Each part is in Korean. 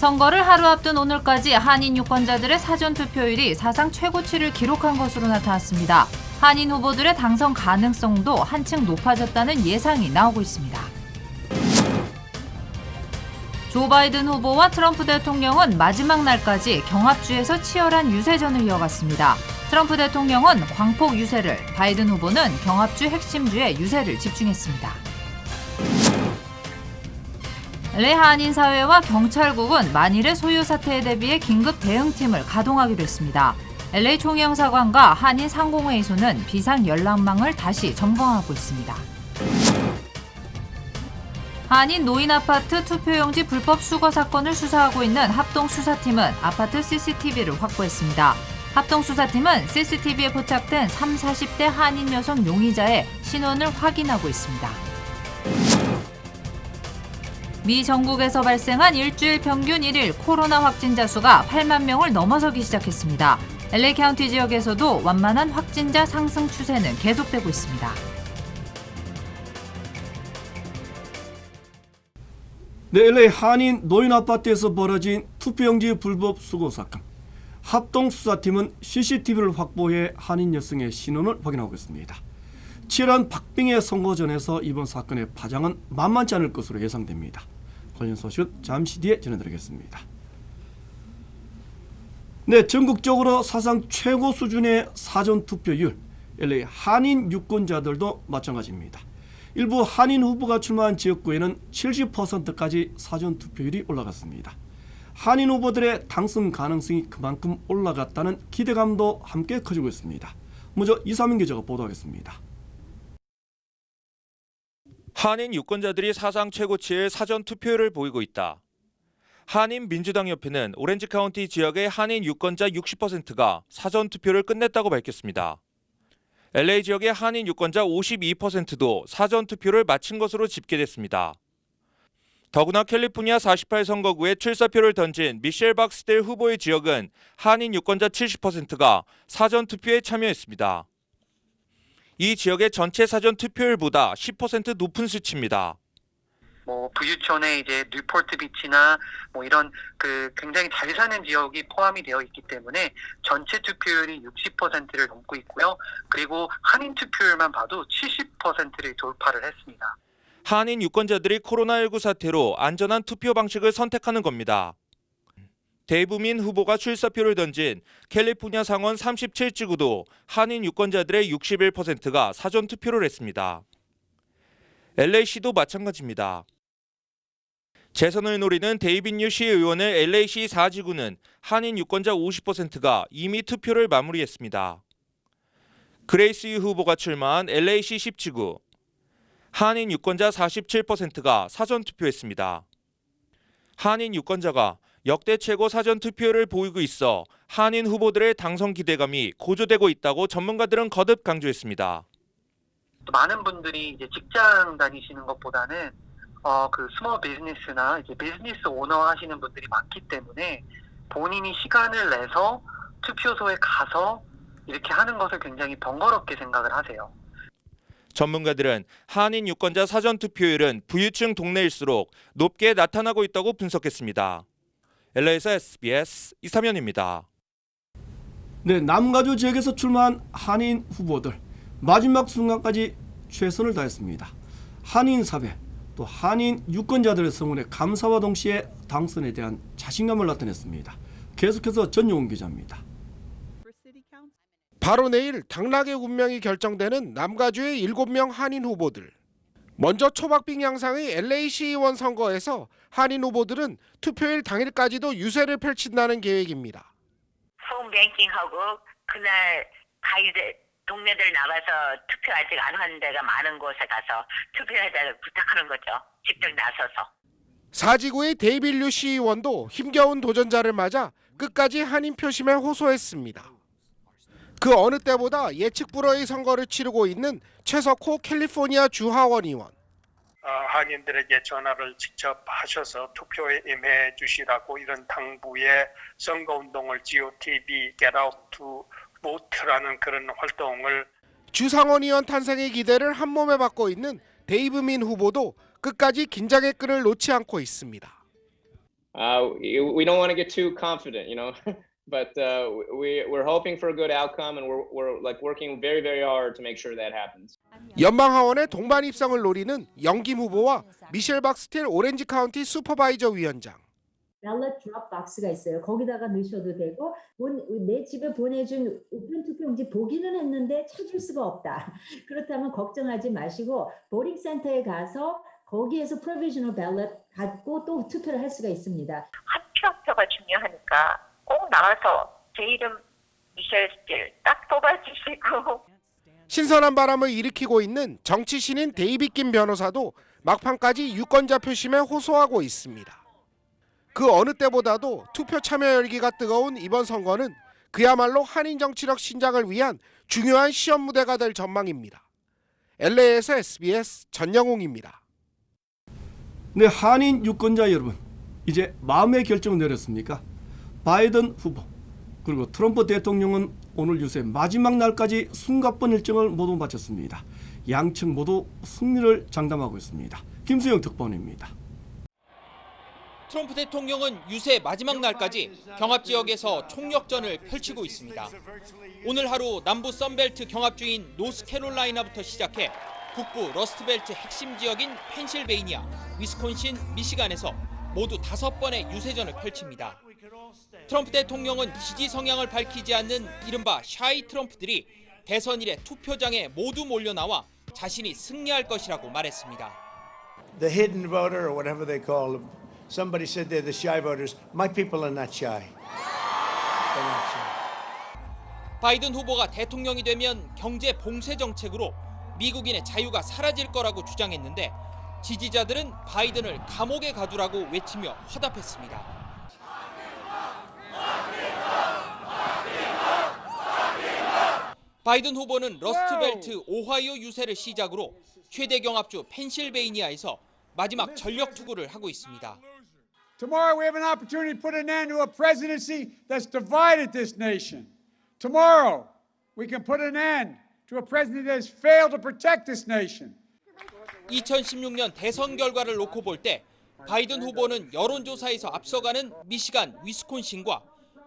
선거를 하루 앞둔 오늘까지 한인 유권자들의 사전투표율이 사상 최고치를 기록한 것으로 나타났습니다. 한인 후보들의 당선 가능성도 한층 높아졌다는 예상이 나오고 있습니다. 조 바이든 후보와 트럼프 대통령은 마지막 날까지 경합주에서 치열한 유세전을 이어갔습니다. 트럼프 대통령은 광폭 유세를, 바이든 후보는 경합주 핵심주의 유세를 집중했습니다. LA 한인 사회와 경찰국은 만일의 소요 사태에 대비해 긴급 대응팀을 가동하기로 했습니다. LA 총영사관과 한인 상공회의소는 비상 연락망을 다시 점검하고 있습니다. 한인 노인 아파트 투표용지 불법 수거 사건을 수사하고 있는 합동수사팀은 아파트 CCTV를 확보했습니다. 합동수사팀은 CCTV에 포착된 30, 40대 한인 여성 용의자의 신원을 확인하고 있습니다. 미 전국에서 발생한 일주일 평균 1일 코로나 확진자 수가 8만 명을 넘어서기 시작했습니다. LA 카운티 지역에서도 완만한 확진자 상승 추세는 계속되고 있습니다. 네, LA 한인 노인 아파트에서 벌어진 투표용지 불법 수거 사건. 합동수사팀은 CCTV를 확보해 한인 여성의 신원을 확인하고 있습니다. 치열한 박빙의 선거전에서 이번 사건의 파장은 만만치 않을 것으로 예상됩니다. 관련 소식은 잠시 뒤에 전해드리겠습니다. 네, 전국적으로 사상 최고 수준의 사전투표율, LA 한인 유권자들도 마찬가지입니다. 일부 한인 후보가 출마한 지역구에는 70%까지 사전투표율이 올라갔습니다. 한인 후보들의 당선 가능성이 그만큼 올라갔다는 기대감도 함께 커지고 있습니다. 먼저 이사민 기자가 보도하겠습니다. 한인 유권자들이 사상 최고치의 사전투표율을 보이고 있다. 한인민주당협회는 오렌지 카운티 지역의 한인 유권자 60%가 사전투표를 끝냈다고 밝혔습니다. LA 지역의 한인 유권자 52%도 사전투표를 마친 것으로 집계됐습니다. 더구나 캘리포니아 48선거구에 출사표를 던진 미셸 박스델 후보의 지역은 한인 유권자 70%가 사전투표에 참여했습니다. 이 지역의 전체 사전투표율보다 10% 높은 수치입니다. 부유촌의 이제 뉴포트 비치나 이런 굉장히 잘 사는 지역이 포함이 되어 있기 때문에 전체 투표율이 60%를 넘고 있고요. 그리고 한인 투표율만 봐도 70%를 돌파를 했습니다. 한인 유권자들이 코로나19 사태로 안전한 투표 방식을 선택하는 겁니다. 데이브민 후보가 출사표를 던진 캘리포니아 상원 37지구도 한인 유권자들의 61%가 사전투표를 했습니다. LA시도 마찬가지입니다. 재선을 노리는 데이빗 뉴 시의원을 LA시 4지구는 한인 유권자 50%가 이미 투표를 마무리했습니다. 그레이스 유 후보가 출마한 LA시 10지구, 한인 유권자 47%가 사전투표했습니다. 한인 유권자가 역대 최고 사전투표율을 보이고 있어 한인 후보들의 당선 기대감이 고조되고 있다고 전문가들은 거듭 강조했습니다. 많은 분들이 이제 직장 다니시는 것보다는 스몰 비즈니스나 이제 비즈니스 오너 하시는 분들이 많기 때문에 본인이 시간을 내서 투표소에 가서 이렇게 하는 것을 굉장히 번거롭게 생각을 하세요. 전문가들은 한인 유권자 사전투표율은 부유층 동네일수록 높게 나타나고 있다고 분석했습니다. LA에서 SBS 이사면입니다. 네, 남가주 지역에서 출마한 한인 후보들 마지막 순간까지 최선을 다했습니다. 한인 사회 또 한인 유권자들의 성원에 감사와 동시에 당선에 대한 자신감을 나타냈습니다. 계속해서 전용훈 기자입니다. 바로 내일 당락의 운명이 결정되는 남가주의 7명 한인 후보들. 먼저 초박빙 양상의 LA 시의원 선거에서 한인 후보들은 투표일 당일까지도 유세를 펼친다는 계획입니다. 홈뱅킹하고 그날 가이드 동네들 나가서 투표 아직 안 하는 데가 많은 곳에 가서 투표해달라고 부탁하는 거죠. 직접 나서서. 4지구의 데이빗 류 시의원도 힘겨운 도전자를 맞아 끝까지 한인 표심에 호소했습니다. 그 어느 때보다 예측 불허의 선거를 치르고 있는 최석호 캘리포니아 주하원 의원. 한인들에게 전화를 직접 하셔서 투표에 임해 주시라고 이런 당부의 선거운동을 GOTV, Get Out to Vote라는 그런 활동을 주상원 의원 탄생의 기대를 한몸에 받고 있는 데이브민 후보도 끝까지 긴장의 끈을 놓지 않고 있습니다. We don't want to get too confident, but we're hoping for a good outcome, and we're like working very, very hard to make sure that happens. 연방 하원의 동반 입성을 노리는 영김 후보와 미셸 박스틸 오렌지 카운티 슈퍼바이저 위원장. 밸럿 드롭 박스가 있어요. 거기다가 넣으셔도 되고 내 집에 보내준 우편 투표용지 보기는 했는데 찾을 수가 없다. 그렇다면 걱정하지 마시고 보링 센터에 가서 거기에서 프로비저널 밸럿 갖고 또 투표를 할 수가 있습니다. 한 표 한 표가 중요하니까 꼭 나와서 제 이름 미셸 스틸 딱 뽑아주시고. 신선한 바람을 일으키고 있는 정치 신인 데이빗 김 변호사도 막판까지 유권자 표심에 호소하고 있습니다. 그 어느 때보다도 투표 참여 열기가 뜨거운 이번 선거는 그야말로 한인 정치력 신장을 위한 중요한 시험 무대가 될 전망입니다. LA에서 SBS 전영웅입니다. 네, 한인 유권자 여러분, 이제 마음의 결정을 내렸습니까? 바이든 후보 그리고 트럼프 대통령은 오늘 유세 마지막 날까지 숨가쁜 일정을 모두 마쳤습니다. 양측 모두 승리를 장담하고 있습니다. 김수영 특파원입니다. 트럼프 대통령은 유세 마지막 날까지 경합 지역에서 총력전을 펼치고 있습니다. 오늘 하루 남부 선벨트 경합주인 노스캐롤라이나부터 시작해 북부 러스트벨트 핵심 지역인 펜실베이니아, 위스콘신, 미시간에서 모두 5번의 유세전을 펼칩니다. 트럼프 대통령은 지지 성향을 밝히지 않는 이른바 샤이 트럼프들이 대선 일에 투표장에 모두 몰려나와 자신이 승리할 것이라고 말했습니다. The hidden voter or whatever they call them. Somebody said they're the shy voters. My people are not shy. They're not shy. 바이든 후보가 대통령이 되면 경제 봉쇄 정책으로 미국인의 자유가 사라질 거라고 주장했는데 지지자들은 바이든을 감옥에 가두라고 외치며 화답했습니다. 바이든 후보는 러스트벨트 오하이오 유세를 시작으로 최대 경합주 펜실베이니아에서 마지막 전력 투구를 하고 있습니다. Tomorrow we have an opportunity to put an end to a presidency that's divided this nation. Tomorrow we can put an end to a presidency that has failed to protect this nation. 2016년 대선 결과를 놓고 볼 때 바이든 후보는 여론조사에서 앞서가는 미시간, 위스콘신과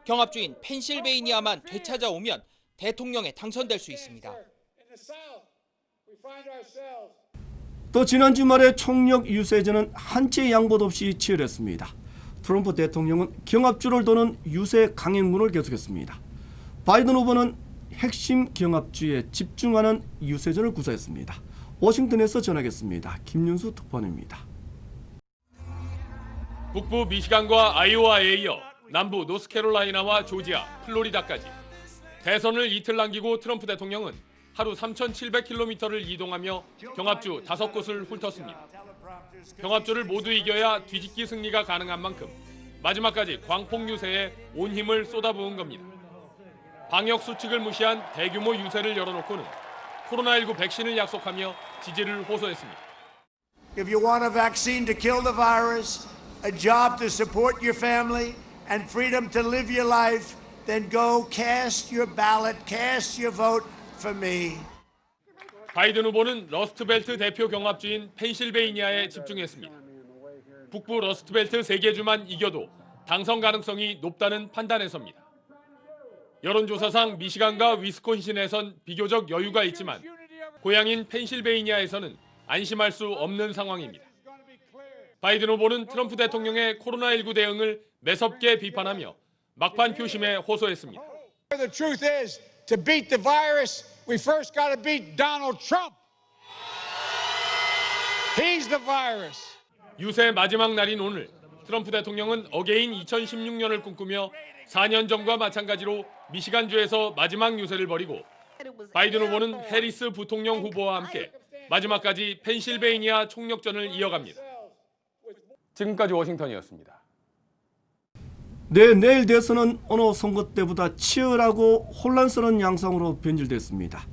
경합주인 펜실베이니아만 되찾아오면 대통령에 당선될 수 있습니다. 또 지난 주말에 총력 유세전은 한 채 양보도 없이 치열했습니다. 트럼프 대통령은 경합주를 도는 유세 강행군을 계속했습니다. 바이든 후보는 핵심 경합주에 집중하는 유세전을 구사했습니다. 워싱턴에서 전하겠습니다. 김윤수 특파원입니다. 북부 미시간과 아이오와에 이어 남부 노스캐롤라이나와 조지아, 플로리다까지 대선을 이틀 남기고 트럼프 대통령은 하루 3,700km를 이동하며 경합주 5곳을 훑었습니다. 경합주를 모두 이겨야 뒤집기 승리가 가능한 만큼 마지막까지 광폭 유세에 온 힘을 쏟아부은 겁니다. 방역 수칙을 무시한 대규모 유세를 열어놓고는 코로나19 백신을 약속하며 지지를 호소했습니다. If you want a vaccine to kill the virus, a job to support your family, and freedom to live your life, then go cast your ballot, cast your vote for me. 바이든 후보는 러스트벨트 대표 경합주인 펜실베이니아에 집중했습니다. 북부 러스트벨트 3개 주만 이겨도 당선 가능성이 높다는 판단에서입니다. 여론조사상 미시간과 위스콘신에선 비교적 여유가 있지만 고향인 펜실베이니아에서는 안심할 수 없는 상황입니다. 바이든 후보는 트럼프 대통령의 코로나19 대응을 매섭게 비판하며 막판 표심에 호소했습니다. The truth is, to beat the virus, we first got to beat Donald Trump. He's the virus. 유세 마지막 날인 오늘 트럼프 대통령은 어게인 2016년을 꿈꾸며 4년 전과 마찬가지로 미시간주에서 마지막 유세를 벌이고 바이든 후보는 해리스 부통령 후보와 함께 마지막까지 펜실베이니아 총력전을 이어갑니다. 지금까지 워싱턴이었습니다. 네, 내일 대선은 어느 선거 때보다 치열하고 혼란스러운 양상으로 변질됐습니다.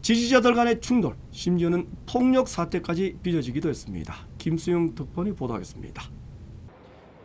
지지자들 간의 충돌, 심지어는 폭력 사태까지 빚어지기도 했습니다. 김수영 특파원이 보도하겠습니다.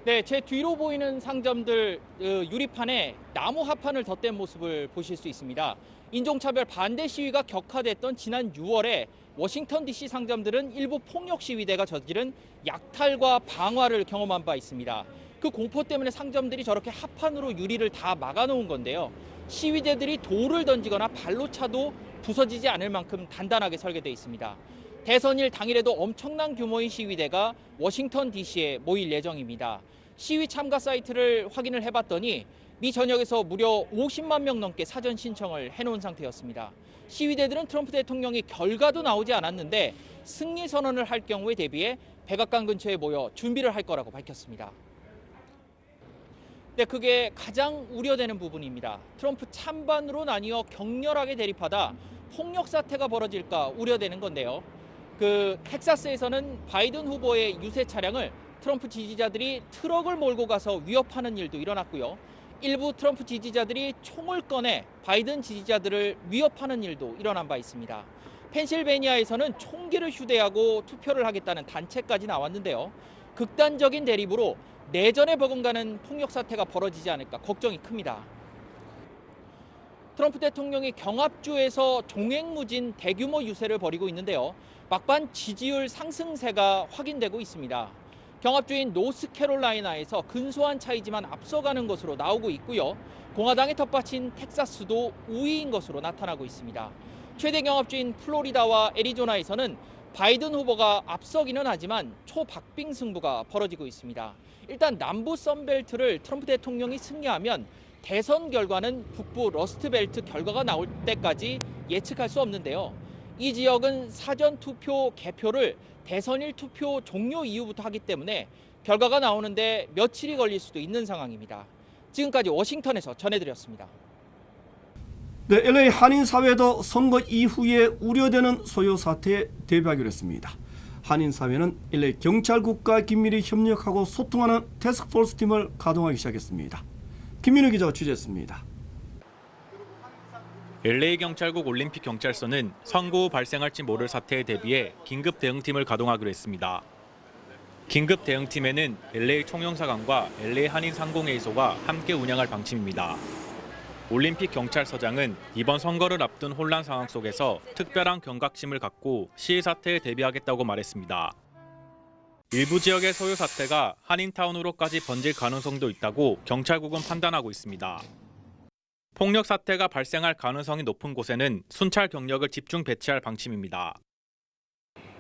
네, 제 뒤로 보이는 상점들 유리판에 나무 합판을 덧댄 모습을 보실 수 있습니다. 인종차별 반대 시위가 격화됐던 지난 6월에 워싱턴 DC 상점들은 일부 폭력 시위대가 저지른 약탈과 방화를 경험한 바 있습니다. 그 공포 때문에 상점들이 저렇게 합판으로 유리를 다 막아놓은 건데요. 시위대들이 돌을 던지거나 발로 차도 부서지지 않을 만큼 단단하게 설계되어 있습니다. 대선일 당일에도 엄청난 규모의 시위대가 워싱턴 DC에 모일 예정입니다. 시위 참가 사이트를 확인을 해봤더니 미 전역에서 무려 50만 명 넘게 사전 신청을 해놓은 상태였습니다. 시위대들은 트럼프 대통령이 결과도 나오지 않았는데 승리 선언을 할 경우에 대비해 백악관 근처에 모여 준비를 할 거라고 밝혔습니다. 네, 그게 가장 우려되는 부분입니다. 트럼프 찬반으로 나뉘어 격렬하게 대립하다 폭력 사태가 벌어질까 우려되는 건데요. 텍사스에서는 바이든 후보의 유세 차량을 트럼프 지지자들이 트럭을 몰고 가서 위협하는 일도 일어났고요. 일부 트럼프 지지자들이 총을 꺼내 바이든 지지자들을 위협하는 일도 일어난 바 있습니다. 펜실베니아에서는 총기를 휴대하고 투표를 하겠다는 단체까지 나왔는데요. 극단적인 대립으로 내전에 버금가는 폭력 사태가 벌어지지 않을까 걱정이 큽니다. 트럼프 대통령이 경합주에서 종횡무진 대규모 유세를 벌이고 있는데요. 막판 지지율 상승세가 확인되고 있습니다. 경합주인 노스캐롤라이나에서 근소한 차이지만 앞서가는 것으로 나오고 있고요. 공화당의 텃밭인 텍사스도 우위인 것으로 나타나고 있습니다. 최대 경합주인 플로리다와 애리조나에서는 바이든 후보가 앞서기는 하지만 초박빙 승부가 벌어지고 있습니다. 일단 남부 선벨트를 트럼프 대통령이 승리하면 대선 결과는 북부 러스트벨트 결과가 나올 때까지 예측할 수 없는데요. 이 지역은 사전 투표 개표를 대선일 투표 종료 이후부터 하기 때문에 결과가 나오는데 며칠이 걸릴 수도 있는 상황입니다. 지금까지 워싱턴에서 전해드렸습니다. 네, LA 한인사회도 선거 이후에 우려되는 소요 사태에 대비하기로 했습니다. 한인사회는 LA 경찰국과 긴밀히 협력하고 소통하는 태스크포스 팀을 가동하기 시작했습니다. 김민우 기자가 취재했습니다. LA 경찰국 올림픽 경찰서는 선거 후 발생할지 모를 사태에 대비해 긴급 대응팀을 가동하기로 했습니다. 긴급 대응팀에는 LA 총영사관과 LA 한인 상공회의소가 함께 운영할 방침입니다. 올림픽 경찰서장은 이번 선거를 앞둔 혼란 상황 속에서 특별한 경각심을 갖고 시위 사태에 대비하겠다고 말했습니다. 일부 지역의 소요 사태가 한인타운으로까지 번질 가능성도 있다고 경찰국은 판단하고 있습니다. 폭력 사태가 발생할 가능성이 높은 곳에는 순찰 경력을 집중 배치할 방침입니다.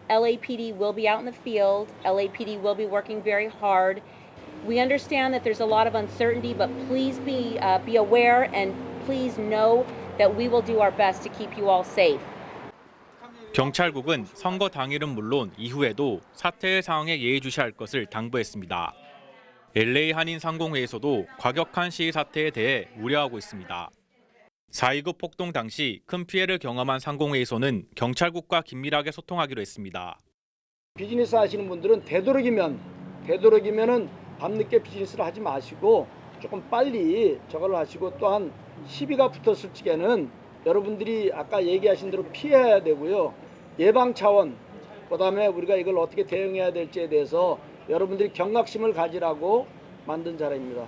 LAPD will be out in the field. LAPD will be working very hard. We understand that there's a lot of uncertainty, but please be aware and please know that we will do our best to keep you all safe. 경찰국은 선거 당일은 물론 이후에도 사태의 상황에 예의주시할 것을 당부했습니다. LA 한인 상공회의소도 과격한 시위 사태에 대해 우려하고 있습니다. 4.29 폭동 당시 큰 피해를 경험한 상공회의소는 경찰국과 긴밀하게 소통하기로 했습니다. 비즈니스 하시는 분들은 되도록이면은 밤늦게 비즈니스를 하지 마시고 조금 빨리 저걸 하시고, 또한 시비가 붙었을 적에는 여러분들이 아까 얘기하신 대로 피해야 되고요. 예방 차원, 그다음에 우리가 이걸 어떻게 대응해야 될지에 대해서 여러분들이 경각심을 가지라고 만든 자리입니다.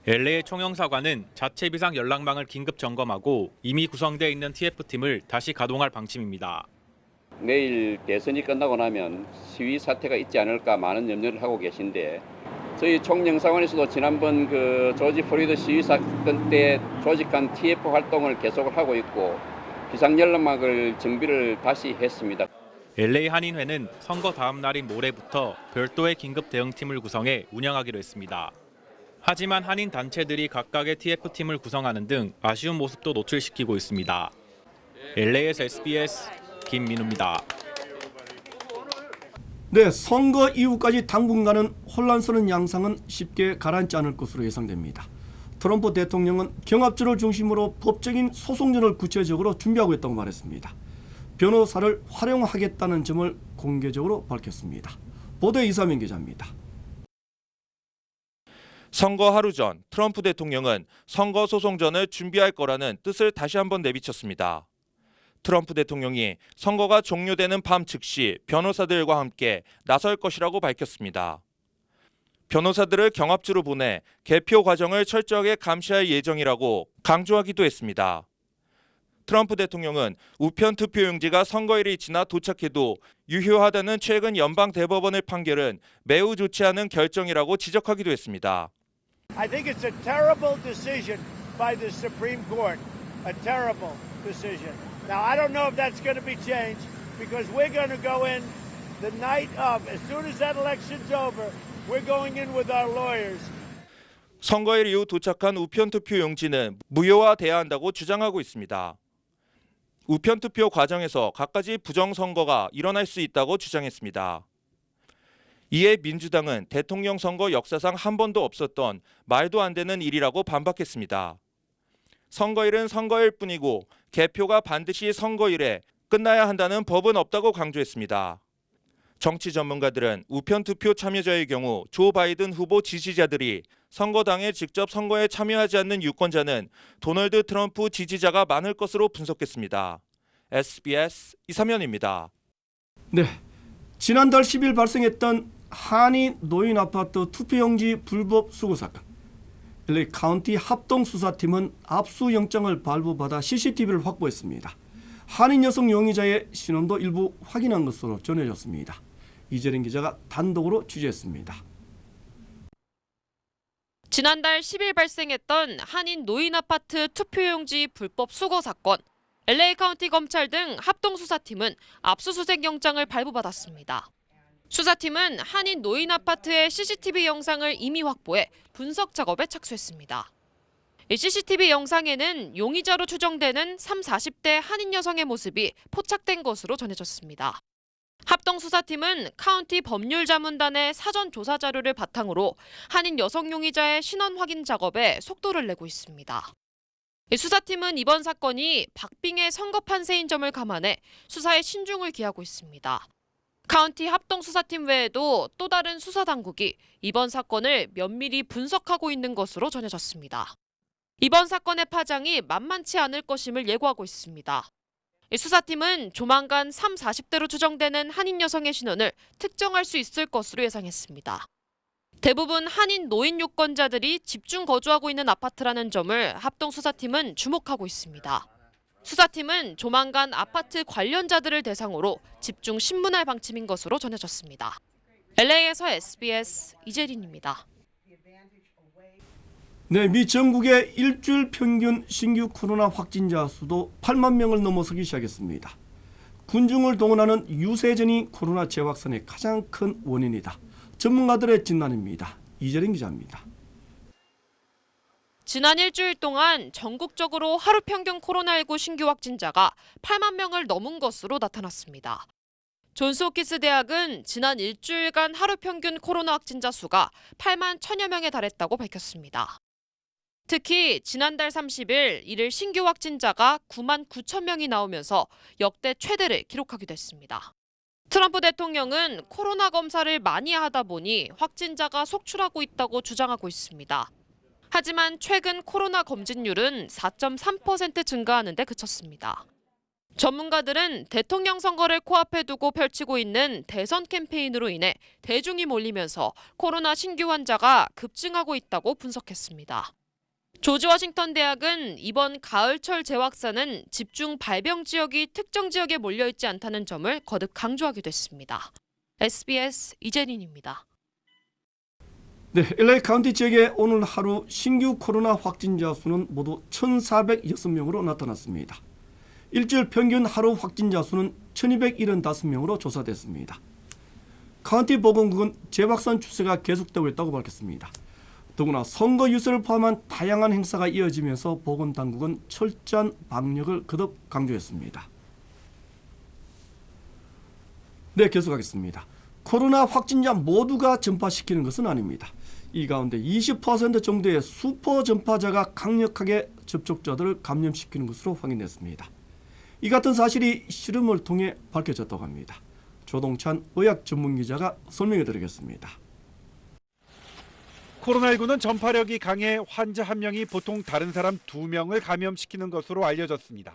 LA 총영사관은 자체 비상 연락망을 긴급 점검하고 이미 구성되어 있는 TF팀을 다시 가동할 방침입니다. 내일 대선이 끝나고 나면 시위 사태가 있지 않을까 많은 염려를 하고 계신데, 저희 총영사관에서도 지난번 조지 플로이드 시위 사건 때 조직한 TF 활동을 계속을 하고 있고 비상 연락망을 정비를 다시 했습니다. LA 한인회는 선거 다음 날인 모레부터 별도의 긴급 대응팀을 구성해 운영하기로 했습니다. 하지만 한인 단체들이 각각의 TF팀을 구성하는 등 아쉬운 모습도 노출시키고 있습니다. LA에서 SBS 김민우입니다. 네, 선거 이후까지 당분간은 혼란스러운 양상은 쉽게 가라앉지 않을 것으로 예상됩니다. 트럼프 대통령은 경합주를 중심으로 법적인 소송전을 구체적으로 준비하고 있다고 말했습니다. 변호사를 활용하겠다는 점을 공개적으로 밝혔습니다. 보도에 이사민 기자입니다. 선거 하루 전 트럼프 대통령은 선거 소송전을 준비할 거라는 뜻을 다시 한번 내비쳤습니다. 트럼프 대통령이 선거가 종료되는 밤 즉시 변호사들과 함께 나설 것이라고 밝혔습니다. 변호사들을 경합주로 보내 개표 과정을 철저하게 감시할 예정이라고 강조하기도 했습니다. 트럼프 대통령은 우편 투표용지가 선거일이 지나 도착해도 유효하다는 최근 연방 대법원의 판결은 매우 좋지 않은 결정이라고 지적하기도 했습니다. I think it's a terrible decision by the Supreme Court. A terrible decision. Now, I don't know if that's going to be changed because we're going to go in the night of, as soon as that election's over, we're going in with our lawyers. 선거일 이후 도착한 우편 투표 용지는 무효화돼야 한다고 주장하고 있습니다. 우편 투표 과정에서 갖가지 부정 선거가 일어날 수 있다고 주장했습니다. 이에 민주당은 대통령 선거 역사상 한 번도 없었던 말도 안 되는 일이라고 반박했습니다. 선거일은 선거일 뿐이고 개표가 반드시 선거일에 끝나야 한다는 법은 없다고 강조했습니다. 정치 전문가들은 우편 투표 참여자의 경우 조 바이든 후보 지지자들이 선거 당일 직접 선거에 참여하지 않는 유권자는 도널드 트럼프 지지자가 많을 것으로 분석했습니다. SBS 이삼현입니다. 네, 지난달 10일 발생했던 한인 노인 아파트 투표용지 불법 수거 사건. LA 카운티 합동수사팀은 압수영장을 발부받아 CCTV를 확보했습니다. 한인 여성 용의자의 신원도 일부 확인한 것으로 전해졌습니다. 이재린 기자가 단독으로 취재했습니다. 지난달 10일 발생했던 한인 노인 아파트 투표용지 불법 수거 사건. LA 카운티 검찰 등 합동수사팀은 압수수색 영장을 발부받았습니다. 수사팀은 한인 노인 아파트의 CCTV 영상을 이미 확보해 분석 작업에 착수했습니다. 이 CCTV 영상에는 용의자로 추정되는 30, 40대 한인 여성의 모습이 포착된 것으로 전해졌습니다. 합동수사팀은 카운티 법률자문단의 사전 조사 자료를 바탕으로 한인 여성 용의자의 신원 확인 작업에 속도를 내고 있습니다. 수사팀은 이번 사건이 박빙의 선거 판세인 점을 감안해 수사에 신중을 기하고 있습니다. 카운티 합동수사팀 외에도 또 다른 수사당국이 이번 사건을 면밀히 분석하고 있는 것으로 전해졌습니다. 이번 사건의 파장이 만만치 않을 것임을 예고하고 있습니다. 수사팀은 조만간 30, 40대로 추정되는 한인 여성의 신원을 특정할 수 있을 것으로 예상했습니다. 대부분 한인 노인 유권자들이 집중 거주하고 있는 아파트라는 점을 합동수사팀은 주목하고 있습니다. 수사팀은 조만간 아파트 관련자들을 대상으로 집중 신문할 방침인 것으로 전해졌습니다. LA에서 SBS 이재린입니다. 네, 미 전국의 일주일 평균 신규 코로나 확진자 수도 8만 명을 넘어서기 시작했습니다. 군중을 동원하는 유세전이 코로나 재확산의 가장 큰 원인이다. 전문가들의 진단입니다. 이재린 기자입니다. 지난 일주일 동안 전국적으로 하루 평균 코로나19 신규 확진자가 8만 명을 넘은 것으로 나타났습니다. 존스홉킨스 대학은 지난 일주일간 하루 평균 코로나 확진자 수가 8만 1천여 명에 달했다고 밝혔습니다. 특히 지난달 30일 이를 신규 확진자가 9만 9천 명이 나오면서 역대 최대를 기록하기도 했습니다. 트럼프 대통령은 코로나 검사를 많이 하다 보니 확진자가 속출하고 있다고 주장하고 있습니다. 하지만 최근 코로나 검진율은 4.3% 증가하는 데 그쳤습니다. 전문가들은 대통령 선거를 코앞에 두고 펼치고 있는 대선 캠페인으로 인해 대중이 몰리면서 코로나 신규 환자가 급증하고 있다고 분석했습니다. 조지 워싱턴 대학은 이번 가을철 재확산은 집중 발병 지역이 특정 지역에 몰려있지 않다는 점을 거듭 강조하기도 했습니다. SBS 이재린입니다. 네, LA 카운티 지역의 오늘 하루 신규 코로나 확진자 수는 모두 1,406명으로 나타났습니다. 일주일 평균 하루 확진자 수는 1,275명으로 조사됐습니다. 카운티 보건국은 재확산 추세가 계속되고 있다고 밝혔습니다. 더구나 선거 유세를 포함한 다양한 행사가 이어지면서 보건당국은 철저한 방역을 거듭 강조했습니다. 네, 계속하겠습니다. 코로나 확진자 모두가 전파시키는 것은 아닙니다. 이 가운데 20% 정도의 수포 전파자가 강력하게 접촉자들을 감염시키는 것으로 확인됐습니다. 이 같은 사실이 실험을 통해 밝혀졌다고 합니다. 조동찬 의학 전문기자가 설명해 드리겠습니다. 코로나19는 전파력이 강해 환자 한 명이 보통 다른 사람 2명을 감염시키는 것으로 알려졌습니다.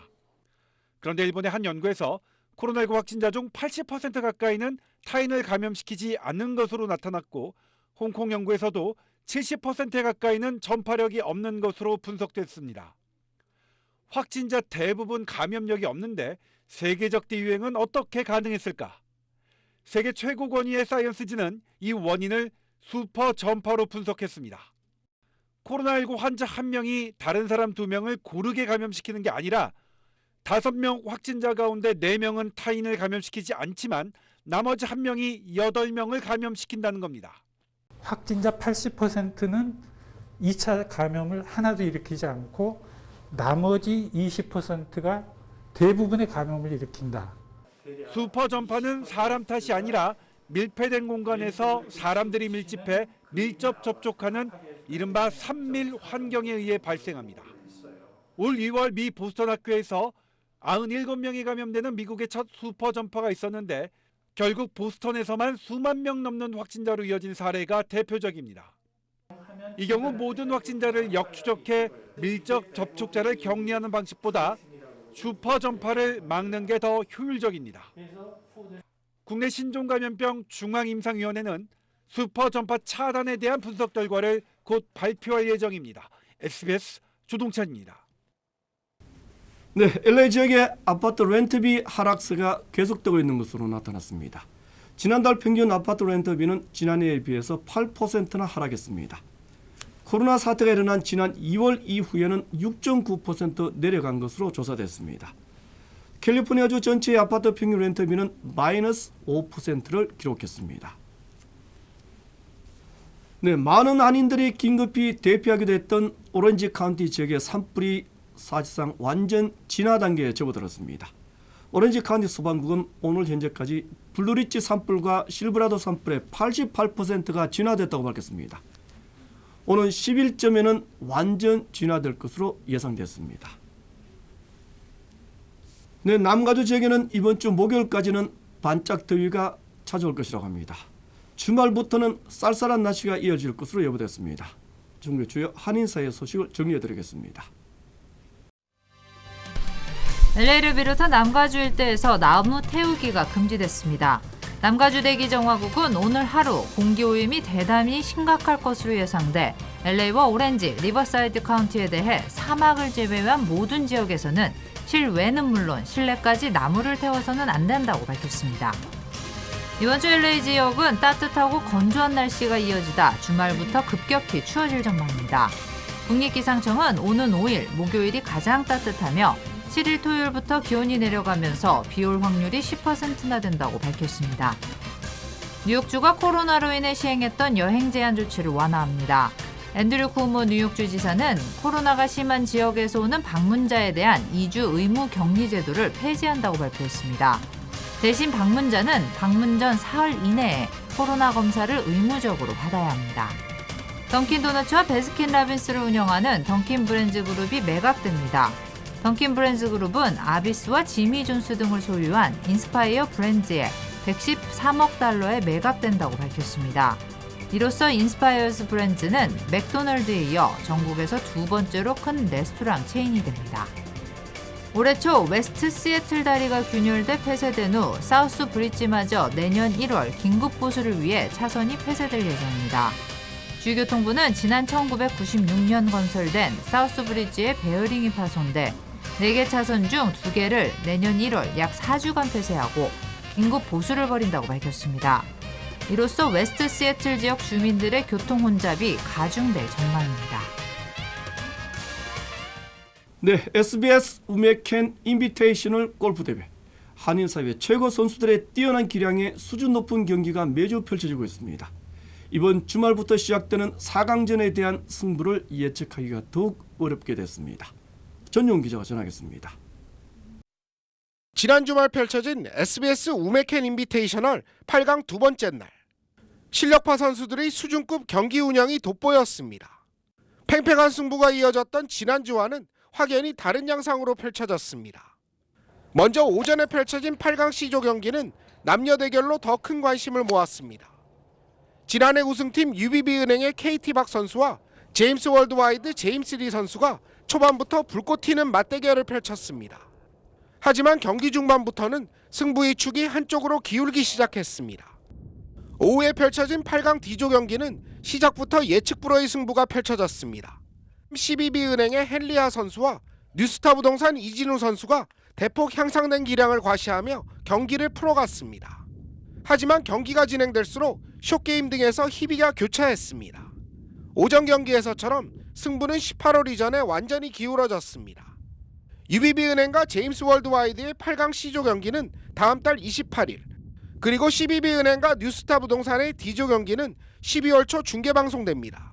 그런데 일본의 한 연구에서 코로나19 확진자 중 80% 가까이는 타인을 감염시키지 않는 것으로 나타났고, 홍콩 연구에서도 70% 가까이는 전파력이 없는 것으로 분석됐습니다. 확진자 대부분 감염력이 없는데 세계적 대유행은 어떻게 가능했을까? 세계 최고 권위의 사이언스지는 이 원인을 슈퍼 전파로 분석했습니다. 코로나19 환자 1명이 다른 사람 2명을 고르게 감염시키는 게 아니라 5명 확진자 가운데 4명은 타인을 감염시키지 않지만 나머지 1명이 8명을 감염시킨다는 겁니다. 확진자 80%는 2차 감염을 하나도 일으키지 않고 나머지 20%가 대부분의 감염을 일으킨다. 슈퍼 전파는 사람 탓이 아니라 밀폐된 공간에서 사람들이 밀집해 밀접 접촉하는 이른바 산밀 환경에 의해 발생합니다. 올 2월 미 보스턴 학교에서 97명이 감염되는 미국의 첫 슈퍼 전파가 있었는데 결국 보스턴에서만 수만 명 넘는 확진자로 이어진 사례가 대표적입니다. 이 경우 모든 확진자를 역추적해 밀접 접촉자를 격리하는 방식보다 슈퍼 전파를 막는 게 더 효율적입니다. 국내 신종감염병 중앙임상위원회는 슈퍼 전파 차단에 대한 분석 결과를 곧 발표할 예정입니다. SBS 조동찬입니다. 네, LA 지역의 아파트 렌트비 하락세가 계속되고 있는 것으로 나타났습니다. 지난달 평균 아파트 렌트비는 지난해에 비해서 8%나 하락했습니다. 코로나 사태가 일어난 지난 2월 이후에는 6.9% 내려간 것으로 조사됐습니다. 캘리포니아주 전체의 아파트 평균 렌트비는 마이너스 5%를 기록했습니다. 네, 많은 한인들이 긴급히 대피하기도 했던 오렌지 카운티 지역의 산불이 사실상 완전 진화 단계에 접어들었습니다. 오렌지 카운티 소방국은 오늘 현재까지 블루리치 산불과 실브라도 산불의 88%가 진화됐다고 밝혔습니다. 오는 10일쯤에는 완전 진화될 것으로 예상됐습니다. 네, 남가주 지역에는 이번 주 목요일까지는 반짝 더위가 찾아올 것이라고 합니다. 주말부터는 쌀쌀한 날씨가 이어질 것으로 예보됐습니다. 중국의 주요 한인사회 소식을 정리해드리겠습니다. LA를 비롯한 남가주 일대에서 나무 태우기가 금지됐습니다. 남가주 대기 정화국은 오늘 하루 공기오염이 대단히 심각할 것으로 예상돼 LA와 오렌지, 리버사이드 카운티에 대해 사막을 제외한 모든 지역에서는 실외는 물론 실내까지 나무를 태워서는 안 된다고 밝혔습니다. 이번 주 LA 지역은 따뜻하고 건조한 날씨가 이어지다 주말부터 급격히 추워질 전망입니다. 국립기상청은 오는 5일 목요일이 가장 따뜻하며 7일 토요일부터 기온이 내려가면서 비올 확률이 10%나 된다고 밝혔습니다. 뉴욕주가 코로나로 인해 시행했던 여행 제한 조치를 완화합니다. 앤드류 쿠오모 뉴욕주 지사는 코로나가 심한 지역에서 오는 방문자에 대한 2주 의무 격리 제도를 폐지한다고 발표했습니다. 대신 방문자는 방문 전 사흘 이내에 코로나 검사를 의무적으로 받아야 합니다. 던킨도너츠와 베스킨라빈스를 운영하는 던킨 브랜드 그룹이 매각됩니다. 던킨 브랜드 그룹은 아비스와 지미 존스 등을 소유한 인스파이어 브랜드에 113억 달러에 매각된다고 밝혔습니다. 이로써 인스파이어스 브랜드는 맥도널드에 이어 전국에서 두 번째로 큰 레스토랑 체인이 됩니다. 올해 초 웨스트 시애틀 다리가 균열돼 폐쇄된 후 사우스 브릿지마저 내년 1월 긴급 보수를 위해 차선이 폐쇄될 예정입니다. 주교통부는 지난 1996년 건설된 사우스 브릿지의 베어링이 파손돼 4개 차선 중 2개를 내년 1월 약 4주간 폐쇄하고 긴급 보수를 벌인다고 밝혔습니다. 이로써 웨스트 시애틀 지역 주민들의 교통 혼잡이 가중될 전망입니다. 네, SBS 우메켄 인비테이셔널 골프 대회. 한인사회 최고 선수들의 뛰어난 기량에 수준 높은 경기가 매주 펼쳐지고 있습니다. 이번 주말부터 시작되는 4강전에 대한 승부를 예측하기가 더욱 어렵게 됐습니다. 전용 기자가 전하겠습니다. 지난 주말 펼쳐진 SBS 우메켄 인비테이셔널 8강 두 번째 날. 실력파 선수들의 수준급 경기 운영이 돋보였습니다. 팽팽한 승부가 이어졌던 지난주와는 확연히 다른 양상으로 펼쳐졌습니다. 먼저 오전에 펼쳐진 8강 C조 경기는 남녀 대결로 더 큰 관심을 모았습니다. 지난해 우승팀 UBB은행의 KT박 선수와 제임스 월드와이드 제임스 리 선수가 초반부터 불꽃 튀는 맞대결을 펼쳤습니다. 하지만 경기 중반부터는 승부의 축이 한쪽으로 기울기 시작했습니다. 오후에 펼쳐진 8강 D조 경기는 시작부터 예측 불허의 승부가 펼쳐졌습니다. CBB은행의 헨리아 선수와 뉴스타 부동산 이진우 선수가 대폭 향상된 기량을 과시하며 경기를 풀어갔습니다. 하지만 경기가 진행될수록 숏게임 등에서 희비가 교차했습니다. 오전 경기에서처럼 승부는 18홀 이전에 완전히 기울어졌습니다. UBB은행과 제임스 월드와이드의 8강 C조 경기는 다음 달 28일, 그리고 CBB은행과 뉴스타 부동산의 D조 경기는 12월 초 중계방송됩니다.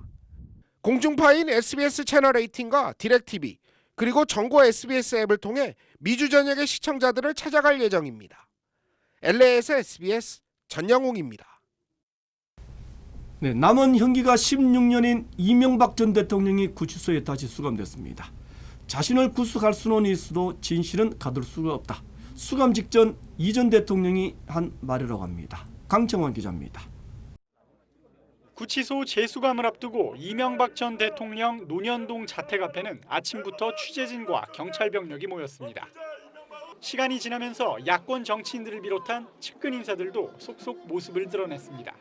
공중파인 SBS 채널 18과 디렉TV, 그리고 전국 SBS 앱을 통해 미주 전역의 시청자들을 찾아갈 예정입니다. LA에서 SBS 전영웅입니다. 네, 남은 형기가 16년인 이명박 전 대통령이 구치소에 다시 수감됐습니다. 자신을 구속할 수는 있어도 진실은 가둘 수가 없다. 수감 직전 이 전 대통령이 한 말이라고 합니다. 강청원 기자입니다. 구치소 재수감을 앞두고 이명박 전 대통령 논현동 자택 앞에는 아침부터 취재진과 경찰 병력이 모였습니다. 시간이 지나면서 야권 정치인들을 비롯한 측근 인사들도 속속 모습을 드러냈습니다.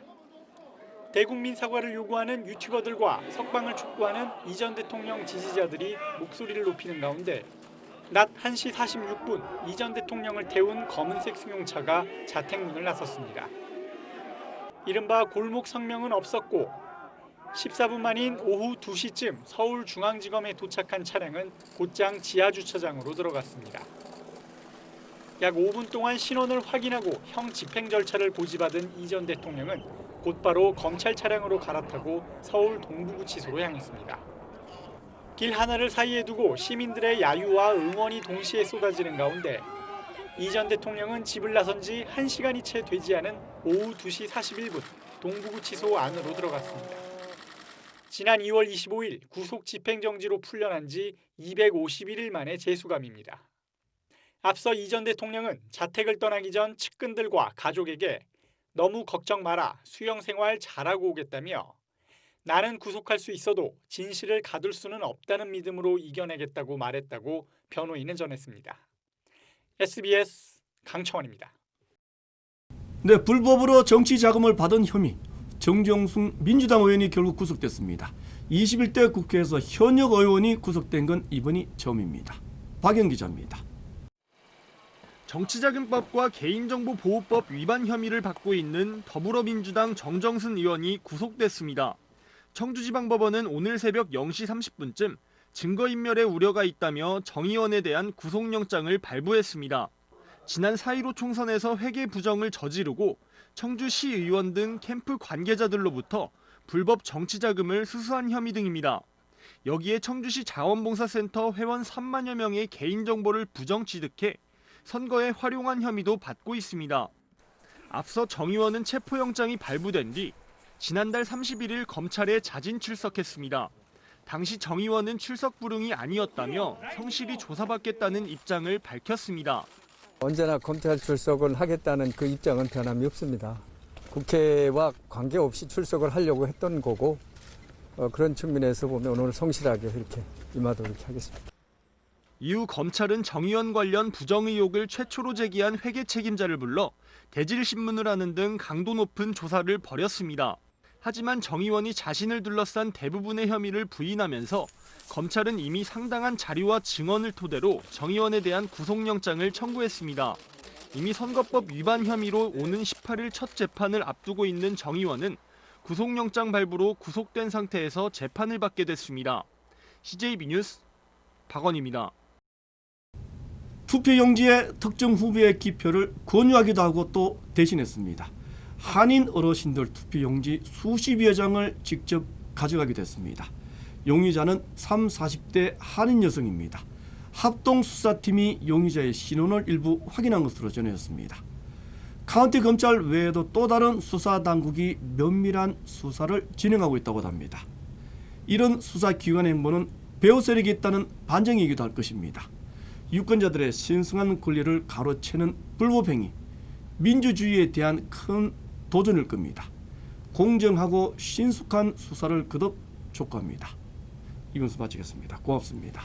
대국민 사과를 요구하는 유튜버들과 석방을 촉구하는 이 전 대통령 지지자들이 목소리를 높이는 가운데 낮 1시 46분 이 전 대통령을 태운 검은색 승용차가 자택문을 나섰습니다. 이른바 골목 성명은 없었고 14분 만인 오후 2시쯤 서울중앙지검에 도착한 차량은 곧장 지하주차장으로 들어갔습니다. 약 5분 동안 신원을 확인하고 형 집행 절차를 고지받은 이 전 대통령은 곧바로 검찰 차량으로 갈아타고 서울 동부구치소로 향했습니다. 길 하나를 사이에 두고 시민들의 야유와 응원이 동시에 쏟아지는 가운데 이 전 대통령은 집을 나선 지 1시간이 채 되지 않은 오후 2시 41분 동부구치소 안으로 들어갔습니다. 지난 2월 25일 구속 집행정지로 풀려난 지 251일 만에 재수감입니다. 앞서 이 전 대통령은 자택을 떠나기 전 측근들과 가족에게 너무 걱정 마라, 수영 생활 잘하고 오겠다며 나는 구속할 수 있어도 진실을 가둘 수는 없다는 믿음으로 이겨내겠다고 말했다고 변호인은 전했습니다. SBS 강청원입니다. 네, 불법으로 정치 자금을 받은 혐의, 정정순 민주당 의원이 결국 구속됐습니다. 21대 국회에서 현역 의원이 구속된 건 이번이 처음입니다. 박영 기자입니다. 정치자금법과 개인정보보호법 위반 혐의를 받고 있는 더불어민주당 정정순 의원이 구속됐습니다. 청주지방법원은 오늘 새벽 0시 30분쯤 증거인멸의 우려가 있다며 정 의원에 대한 구속영장을 발부했습니다. 지난 4.15 총선에서 회계 부정을 저지르고 청주시 의원 등 캠프 관계자들로부터 불법 정치자금을 수수한 혐의 등입니다. 여기에 청주시 자원봉사센터 회원 3만여 명의 개인정보를 부정 취득해 선거에 활용한 혐의도 받고 있습니다. 앞서 정 의원은 체포영장이 발부된 뒤 지난달 31일 검찰에 자진 출석했습니다. 당시 정 의원은 출석 불응이 아니었다며 성실히 조사받겠다는 입장을 밝혔습니다. 언제나 검찰 출석을 하겠다는 그 입장은 변함이 없습니다. 국회와 관계없이 출석을 하려고 했던 거고 그런 측면에서 보면 오늘 성실하게 이렇게 임하도록 하겠습니다. 이후 검찰은 정 의원 관련 부정 의혹을 최초로 제기한 회계 책임자를 불러 대질신문을 하는 등 강도 높은 조사를 벌였습니다. 하지만 정 의원이 자신을 둘러싼 대부분의 혐의를 부인하면서 검찰은 이미 상당한 자료와 증언을 토대로 정 의원에 대한 구속영장을 청구했습니다. 이미 선거법 위반 혐의로 오는 18일 첫 재판을 앞두고 있는 정 의원은 구속영장 발부로 구속된 상태에서 재판을 받게 됐습니다. CJB 뉴스 박원입니다. 투표용지에 특정 후보의 기표를 권유하기도 하고 또 대신했습니다. 한인 어르신들 투표용지 수십여 장을 직접 가져가게 됐습니다. 용의자는 30, 40대 한인 여성입니다. 합동수사팀이 용의자의 신원을 일부 확인한 것으로 전해졌습니다. 카운티 검찰 외에도 또 다른 수사당국이 면밀한 수사를 진행하고 있다고 합니다. 이런 수사기관의 행보는 배후 세력이 있다는 반증이기도 할 것입니다. 유권자들의 신성한 권리를 가로채는 불법행위, 민주주의에 대한 큰 도전일 겁니다. 공정하고 신속한 수사를 거듭 촉구합니다. 이것을 마치겠습니다. 고맙습니다.